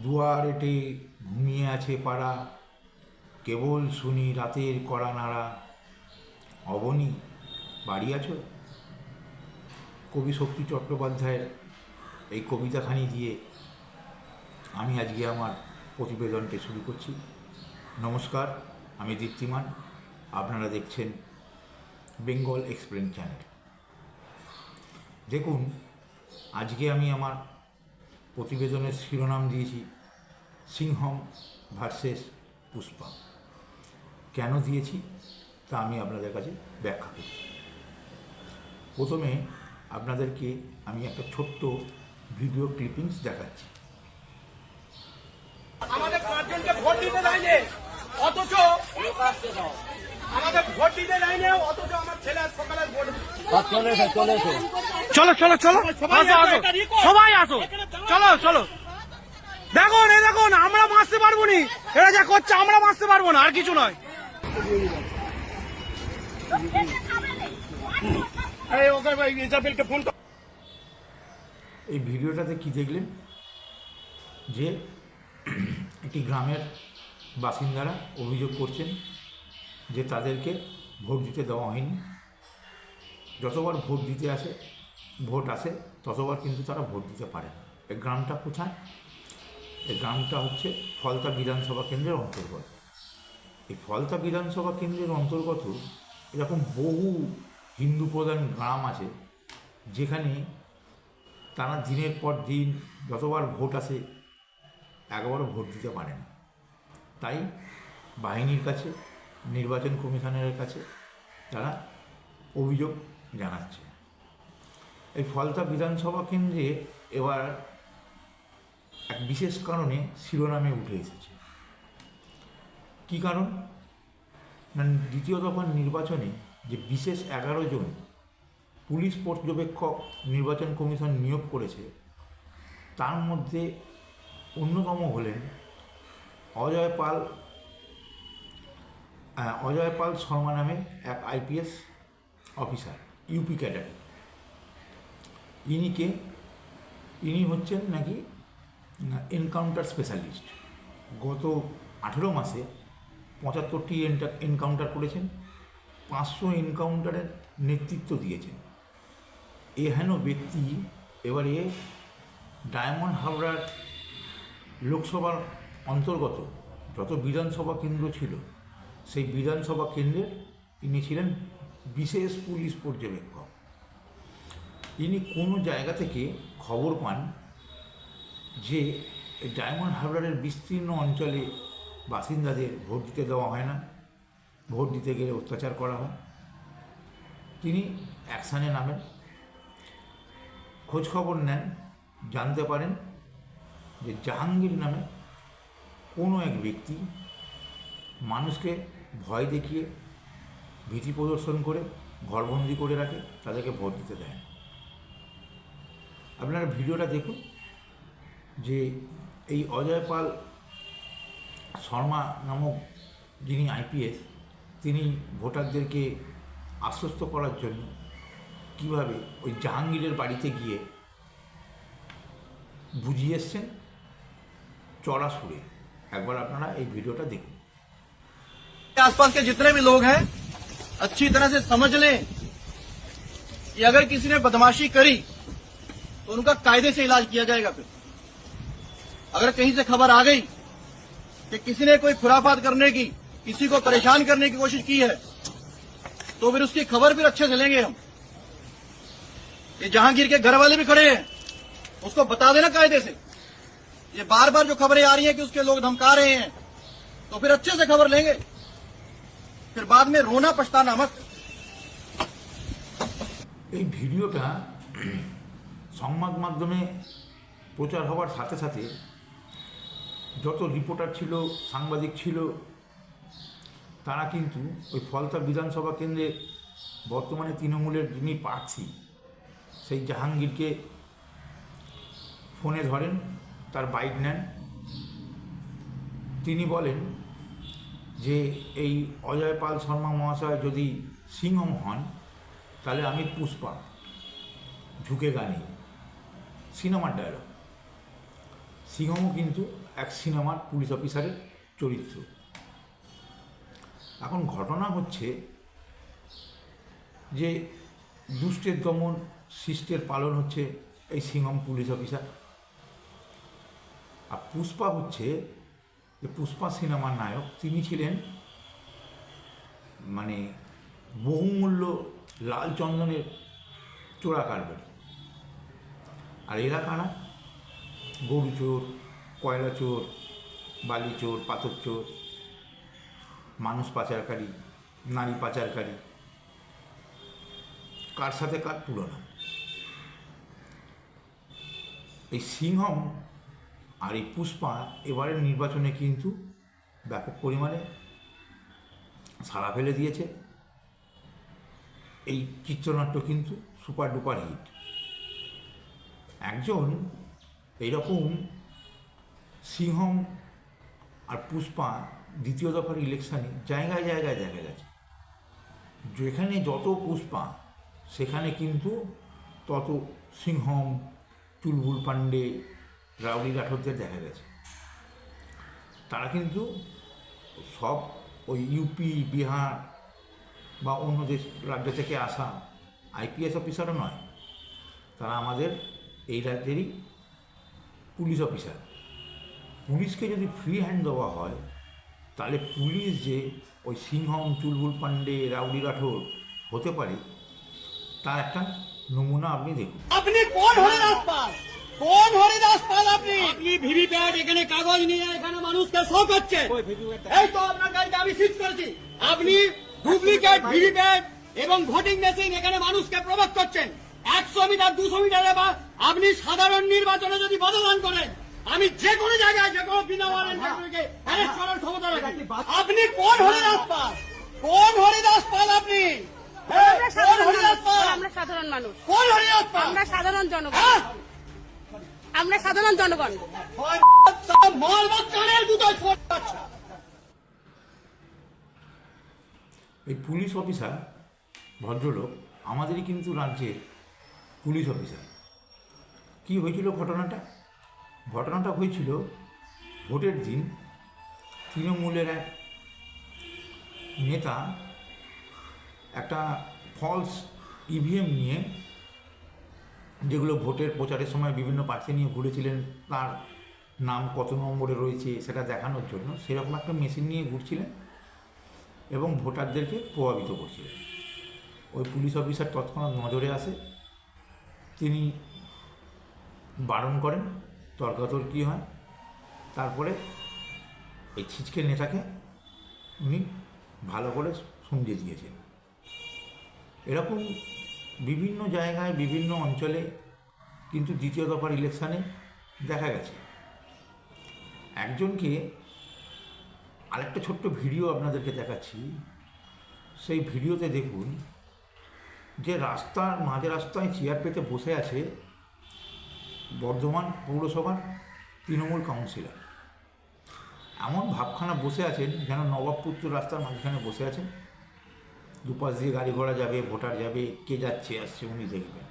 দুয়ারেটে ঘুমিয়ে আছে পাড়া, কেবল শুনি রাতের কড়া নাড়া। অবনী, বাড়ি আছো? কবি শক্তি চট্টোপাধ্যায়ের এই কবিতাখানি দিয়ে আমি আজকে আমার প্রতিবেদনটি শুরু করছি। নমস্কার, আমি দীপ্তিমান। আপনারা দেখছেন বেঙ্গল এক্সপ্লেন চ্যানেল। দেখুন, আজকে আমি আমার প্রতিবেদনের শিরোনাম দিয়েছি সিংহম ভার্সেস পুষ্পা। কেন দিয়েছি তা আমি আপনাদের কাছে ব্যাখ্যা করছি। প্রথমে আপনাদেরকে আমি একটা ছোট্ট ভিডিও ক্লিপিংস দেখাচ্ছি। আমাদের পাঁচজনকে ভোট দিতে দেয়নি, অথচ আমাদের ভোট দিতে দেয়নি, অথচ আমার ছেলে সকালে ভোট চলো চলো চলো আসো আসো সবাই আসো, চলো চলো। দেখুন এই দেখুন, আমরা বাঁচতে পারবো নি, এরা যা করছে আমরা বাঁচতে পারবো না, আর কিছু নয়। এই ভিডিওটাতে কি দেখলেন যে একটি গ্রামের বাসিন্দারা অভিযোগ করছেন যে তাদেরকে ভোট দিতে দেওয়া হয়নি। যতবার ভোট আসে ততবার কিন্তু তারা ভোট দিতে পারে না। এই গ্রামটা কোথায়? এই গ্রামটা হচ্ছে ফলতা বিধানসভা কেন্দ্রের অন্তর্গত। এই ফলতা বিধানসভা কেন্দ্রের অন্তর্গত এরকম বহু হিন্দু প্রধান গ্রাম আছে যেখানে তারা দিনের পর দিন যতবার ভোট আসে একবারও ভোট দিতে পারে না। তাই বাহিনীর কাছে, নির্বাচন কমিশনের কাছে তারা অভিযোগ জানাচ্ছে। এই ফলতা বিধানসভা কেন্দ্রে এবার এক বিশেষ কারণে শিরোনামে উঠে এসেছে। কী কারণ? না, দ্বিতীয় দফার নির্বাচনে যে বিশেষ 11 জন পুলিশ পর্যবেক্ষক নির্বাচন কমিশন নিয়োগ করেছে, তার মধ্যে অন্যতম হলেন অজয় পাল শর্মা নামে এক আইপিএস অফিসার, ইউপি ক্যাডারে। ইনি হচ্ছেন নাকি এনকাউন্টার স্পেশালিস্ট। গত 18 মাসে 75টি এনকাউন্টার করেছেন, 500 এনকাউন্টারের নেতৃত্ব দিয়েছেন। এ হেন ব্যক্তি এবারে ডায়মন্ড হাবড়ার লোকসভার অন্তর্গত যত বিধানসভা কেন্দ্র ছিল সেই বিধানসভা কেন্দ্রের তিনি ছিলেন বিশেষ পুলিশ পর্যবেক্ষক। তিনি কোনো জায়গা থেকে খবর পান যে ডায়মন্ড হাবড়ারের বিস্তীর্ণ অঞ্চলে বাসিন্দাদের ভোট দিতে দেওয়া হয় না, ভোট দিতে গেলে অত্যাচার করা হয়। তিনি অ্যাকশানে নামেন, খোঁজখবর নেন, জানতে পারেন যে জাহাঙ্গীর নামে কোনো এক ব্যক্তি মানুষকে ভয় দেখিয়ে, ভীতি প্রদর্শন করে ঘরবন্দি করে রাখে, তাদেরকে ভোট দিতে দেয় না। আপনারা ভিডিওটা দেখুন যে এই অজয় পাল শর্মা নামক যিনি আইপিএস, তিনি ভোটারদেরকে আশ্বস্ত করার জন্য কীভাবে ওই জাহাঙ্গীরের বাড়িতে গিয়ে বুঝিয়ে এসছেন চড়া সুরে। একবার আপনারা এই ভিডিওটা দেখুন। आसपास के जितने भी लोग हैं अच्छी तरह से समझ लें कि अगर किसी ने बदमाशी करी तो उनका कायदे से इलाज किया जाएगा। फिर अगर कहीं से खबर आ गई कि किसी ने कोई खुराफात करने की, किसी को परेशान करने की कोशिश की है, तो फिर उसकी खबर फिर अच्छे से लेंगे हम। ये जहांगीर के घर वाले भी खड़े हैं, उसको बता देना कायदे से। ये बार बार जो खबरें आ रही हैं कि उसके लोग धमका रहे हैं, तो फिर अच्छे से खबर लेंगे, फिर बाद में रोना पछताना मत। এই ভিডিওটা সংবাদ মাধ্যমে প্রচার হওয়ার সাথে সাথে যত রিপোর্টার ছিল, সাংবাদিক ছিল, তারা কিন্তু ওই ফলতা বিধানসভা কেন্দ্রে বর্তমানে তৃণমূলের যিনি প্রার্থী সেই জাহাঙ্গীরকে ফোনে ধরেন, তার বাইক নেন। তিনি বলেন যে এই অজয় পাল শর্মা মহাশয় যদি সিংহম হন তাহলে আমি পুষ্পা, ঝুঁকে গানি, সিনেমার ডায়লগ। সিংহমও কিন্তু এক সিনেমার পুলিশ অফিসারের চরিত্র। এখন ঘটনা হচ্ছে যে দুষ্টের দমন শিষ্টের পালন হচ্ছে এই সিংহম পুলিশ অফিসার, আর পুষ্পা হচ্ছে যে পুষ্পা সিনেমার নায়ক, তিনি ছিলেন মানে বহুমূল্য লাল চন্দনের চোরা কারবারি। আর এরা কারা? গরু চোর, কয়লা চোর, বালি চোর, পাথর চোর, মানুষ পাচারকারী, নারী পাচারকারী। কার সাথে কার তুলনা? এই সিংহম আর এই পুষ্পা এবারের নির্বাচনে কিন্তু ব্যাপক পরিমাণে সাড়া ফেলে দিয়েছে। এই চিত্রনাট্য কিন্তু সুপার ডুপার হিট। একজন এইরকম সিংহম আর পুষ্পা দ্বিতীয় দফার ইলেকশানে জায়গায় জায়গায় দেখা গেছে, যেখানে যত পুষ্পা সেখানে কিন্তু তত সিংহম, চুলবুল পান্ডে, রাউডি রাঠোরদের দেখা গেছে। তারা কিন্তু সব ওই ইউপি, বিহার বা অন্য দেশ রাজ্য থেকে আসা আইপিএস অফিসারও নয়, তারা আমাদের এই রাজ্যেরই পুলিশ অফিসার। পুলিশকে যদি ফ্রি হ্যান্ড দেওয়া হয় তাহলে পুলিশ যে ওই সিংহম, চুলবুল পান্ডে, রাউডি রাঠোর হতে পারে তার একটা নমুনা আপনি দেখুন। আপনি কোন হরিদাস পাল? কোন হরিদাস পাল আপনি? আপনি ভিভিপ্যাট এখানে কাগজ নিয়ে এখানে মানুষকে শো করছেন। এই তো আপনার গাড়িতে আমি সিজ করেছি। আপনি ডুপ্লিকেট ভিভিপ্যাট এবং ভোটিং মেশিন এখানে মানুষকে প্রভাব করছেন। 100 মিটার 200 মিটারে বা আপনি সাধারণ নির্বাচনে যদি বদলান করেন, আমি যে কোনো জায়গায় যে কোনো বিনা ওয়ারেন্টকে অ্যারেস্ট করার ক্ষমতা রাখি। আপনি কোন হরিদাস পাল? কোন হরিদাস পাল আপনি? কোন হরিদাস পাল? আমরা সাধারণ মানুষ, কোন হরিদাস পাল? আমরা সাধারণ জনগণ, আমরা সাধারণ জনগণ। এই পুলিশ অফিসার ভদ্রলোক আমাদেরই কিন্তু রাজ্যের পুলিশ অফিসার। কি হয়েছিল ঘটনাটা হয়েছিল ভোটের দিন। তৃণমূলের এক নেতা একটা ফলস ইভিএম নিয়ে, যেগুলো ভোটের প্রচারের সময় বিভিন্ন প্রার্থী নিয়ে ঘুরেছিলেন, তার নাম কত নম্বরে রয়েছে সেটা দেখানোর জন্য, সেরকম একটা মেশিন নিয়ে ঘুরছিলেন এবং ভোটারদেরকে প্রভাবিত করছিলেন। ওই পুলিশ অফিসার তৎক্ষণাৎ নজরে আসে, তিনি বারণ করেন, তর্কাতর্কি হয়, তারপরে এই ছিচকে নেতাকে উনি ভালো করে সমঝে দিয়েছেন। এরকম বিভিন্ন জায়গায় বিভিন্ন অঞ্চলে কিন্তু দ্বিতীয় দফার ইলেকশানে দেখা গেছে। একজনকে আরেকটা ছোট্ট ভিডিও আপনাদেরকে দেখাচ্ছি। সেই ভিডিওতে দেখুন যে রাস্তার মাঝ রাস্তায় চেয়ার পেতে বসে আছে বর্ধমান পৌরসভার তৃণমূল কাউন্সিলর। এমন ভাবখানা বসে আছেন যেন নবাবপুত্র রাস্তার মাঝখানে বসে আছেন। দুপাশ দিয়ে গাড়ি ঘোড়া যাবে, ভোটার যাবে, কে যাচ্ছে আসছে উনি দেখবেন।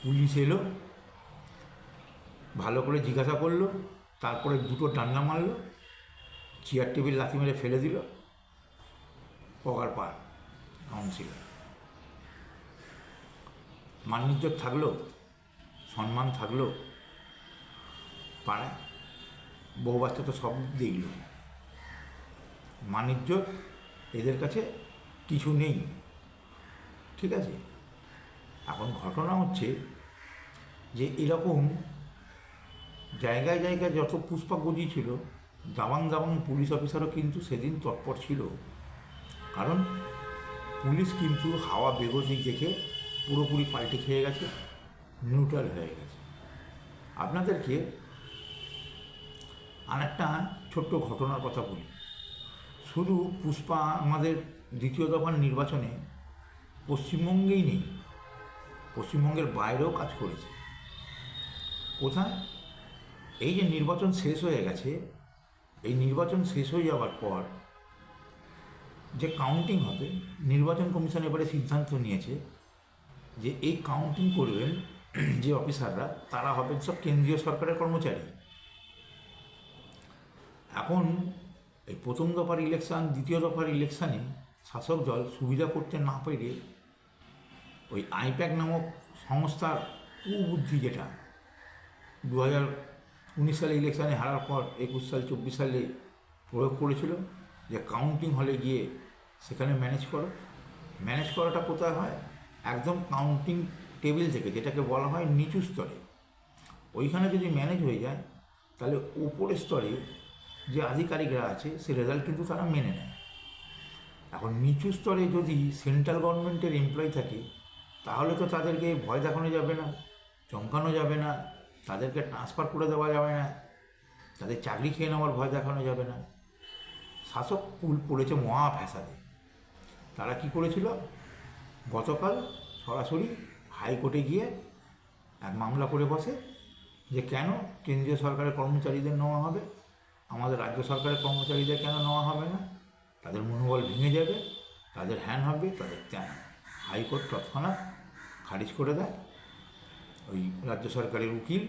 পুলিশ এলো, ভালো করে জিজ্ঞাসা করলো, তারপরে দুটো ডান্ডা মারলো, চেয়ার টেবিল লাথি মেরে ফেলে দিল, পগার পার কাউন্সিলর। মানিজ্যত থাকলো, সম্মান থাকলো পাড়ায়, বহু বাচ্চা তো সব দেখল। মানিজ্যত এদের কাছে কিছু নেই, ঠিক আছে। এখন ঘটনা হচ্ছে যে এরকম জায়গায় জায়গায় যত পুষ্পা গজিয়েছিল, দাবাং পুলিশ অফিসারও কিন্তু সেদিন তৎপর ছিল। কারণ পুলিশ কিন্তু হাওয়া বেগতিক দেখে পুরোপুরি পাল্টে খেয়ে গেছে, নিউট্রাল হয়ে গেছে। আপনাদেরকে আরেকটা ছোট্ট ঘটনার কথা বলি। শুধু পুষ্পা আমাদের দ্বিতীয় দফার নির্বাচনে পশ্চিমবঙ্গেই নেই, পশ্চিমবঙ্গের বাইরেও কাজ করেছে। কোথায়? এই যে নির্বাচন শেষ হয়ে গেছে, এই নির্বাচন শেষ হয়ে যাওয়ার পর যে কাউন্টিং হবে, নির্বাচন কমিশন এবারে সিদ্ধান্ত নিয়েছে যে এই কাউন্টিং করবেন যে অফিসাররা, তারা হবেন সব কেন্দ্রীয় সরকারের কর্মচারী। এখন এই প্রথম দফার ইলেকশান, দ্বিতীয় দফার ইলেকশানে শাসক দল সুবিধা করতে না পেরে ওই আইপ্যাক নামক সংস্থার কুবুদ্ধি, যেটা 2019 সালে ইলেকশানে হারার পর 21 সাল 24 সালে প্রয়োগ করেছিল, যে কাউন্টিং হলে গিয়ে সেখানে ম্যানেজ করাটা কোথায় হয়? একদম কাউন্টিং টেবিল থেকে, যেটাকে বলা হয় নিচু স্তরে। ওইখানে যদি ম্যানেজ হয়ে যায় তাহলে উপরের স্তরে যে আধিকারিকরা আছে সে রেজাল্ট কিন্তু তারা মেনে নেয়। এখন নিচু স্তরে যদি সেন্ট্রাল গভর্নমেন্টের এমপ্লয়ি থাকে তাহলে তো তাদেরকে ভয় দেখানো যাবে না, চমকানো যাবে না, তাদেরকে ট্রান্সফার করে দেওয়া যাবে না, তাদের চাকরি খেয়ে নেওয়ার ভয় দেখানো যাবে না। শাসক কুল পড়েছে মহা ফ্যাসাদে। তারা কি করেছিল? গতকাল সরাসরি হাইকোর্টে গিয়ে এক মামলা করে বসে যে কেন কেন্দ্রীয় সরকারের কর্মচারীদের নেওয়া হবে, আমাদের রাজ্য সরকারের কর্মচারীদের কেন নেওয়া হবে না? তাদের মনোবল ভেঙে যাবে, তাদের হ্যান হবে, তাদের ত্যান। হাইকোর্ট তৎক্ষণাৎ খারিজ করে দেয়। ওই রাজ্য সরকারের উকিল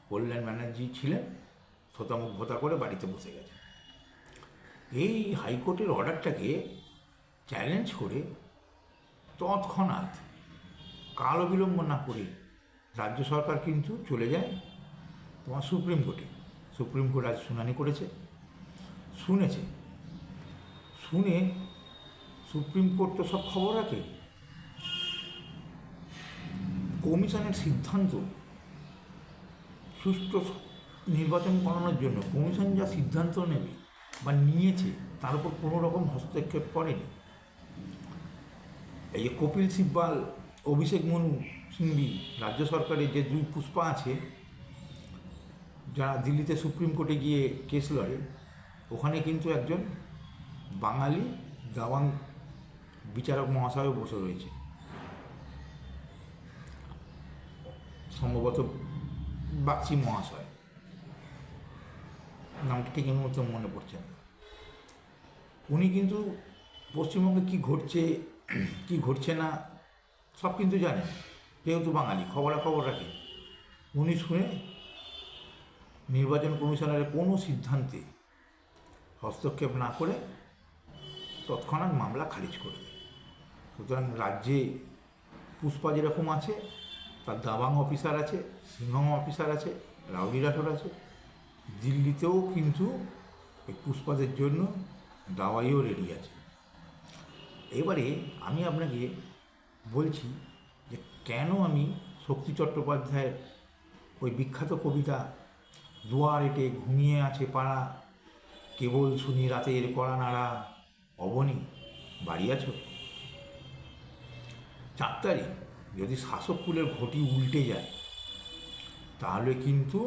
কল্যাণ ব্যানার্জি ছিলেন, থোতামুখ ভোতা করে বাড়িতে বসে গেছে। এই হাইকোর্টের অর্ডারটাকে চ্যালেঞ্জ করে তৎক্ষণাৎ কাল বিলম্ব না করে রাজ্য সরকার কিন্তু চলে যায় তোমার সুপ্রিম কোর্টে। সুপ্রিম কোর্ট আজ শুনানি করেছে, শুনে সুপ্রিম কোর্ট তো সব খবর রাখে। কমিশনের সিদ্ধান্ত সুষ্ঠু নির্বাচন করানোর জন্য কমিশন যা সিদ্ধান্ত নেবে বা নিয়েছে তার উপর কোনো রকম হস্তক্ষেপ করেনি। এই যে কপিল সিব্বাল, অভিষেক মনু সিংভি, রাজ্য সরকারের যে দুই পুষ্পা আছে যারা দিল্লিতে সুপ্রিম কোর্টে গিয়ে কেস লড়ে, ওখানে কিন্তু একজন বাঙালি দাওয়াং বিচারক মহাশয়ও বসে রয়েছে, সম্ভবত বাগচি মহাশয়, নামটা ঠিক এই মুহূর্তে মনে পড়ছে না। উনি কিন্তু পশ্চিমবঙ্গে কী ঘটছে কী ঘটছে না সব কিন্তু জানেন, যেহেতু বাঙালি খবরাখবর রাখে। উনি শুনে নির্বাচন কমিশনের কোনো সিদ্ধান্তে হস্তক্ষেপ না করে তৎক্ষণাৎ মামলা খারিজ করে দেয়। সুতরাং রাজ্যে পুষ্পা যেরকম আছে, তার দাবাং অফিসার আছে, সিংহম অফিসার আছে, রাউডি রাঠোর আছে, দিল্লিতেও কিন্তু এই পুষ্পাদের জন্য দাওয়াইও রেডি আছে। এবারে আমি আপনাকে বলছি যে কেন আমি শক্তি চট্টোপাধ্যায়ের ওই বিখ্যাত কবিতা দুয়ারেটে ঘুমিয়ে আছে পাড়া, কেবল শুনি রাতের কড়া নাড়া, অবনী বাড়ি আছো। 4 তারিখ যদি শাসক কুলের ঘটি উল্টে যায় তাহলে কিন্তু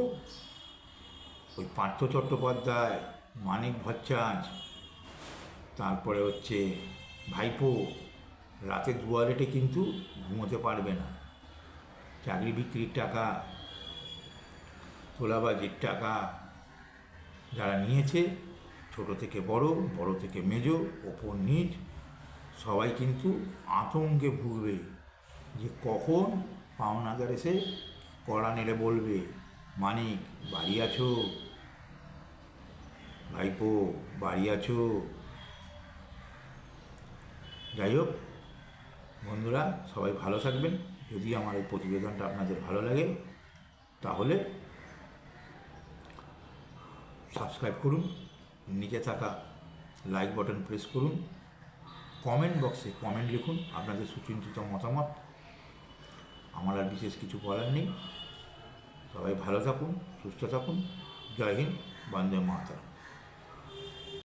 ওই পার্থ চট্টোপাধ্যায়, মানিক ভট্টাচার্য, তারপরে হচ্ছে ভাইপো রাতে দুয়ারেটে কিন্তু ঘুমোতে পারবে না। চাকরি বিক্রির টাকা, তোলাবাজির টাকা যারা নিয়েছে, ছোট থেকে বড়, বড় থেকে মেজো, ওপর নিচ, সবাই কিন্তু আতঙ্কে ভুগবে যে কখন পাওনাদার এসে কড়া নেড়ে বলবে, মানিক বাড়ি আছো, ভাইপো বাড়ি আছো। যাই হোক বন্ধুরা, সবাই ভালো থাকবেন। যদি আমার এই প্রতিবেদনটা আপনাদের ভালো লাগে তাহলে সাবস্ক্রাইব করুন, নিচে থাকা লাইক বাটন প্রেস করুন, কমেন্ট বক্সে কমেন্ট লিখুন আপনাদের সুচিন্তিত মতামত। আমার আর বিশেষ কিছু বলার নেই। সবাই ভালো থাকুন, সুস্থ থাকুন। জয় হিন্দ, বন্দে মাতরম।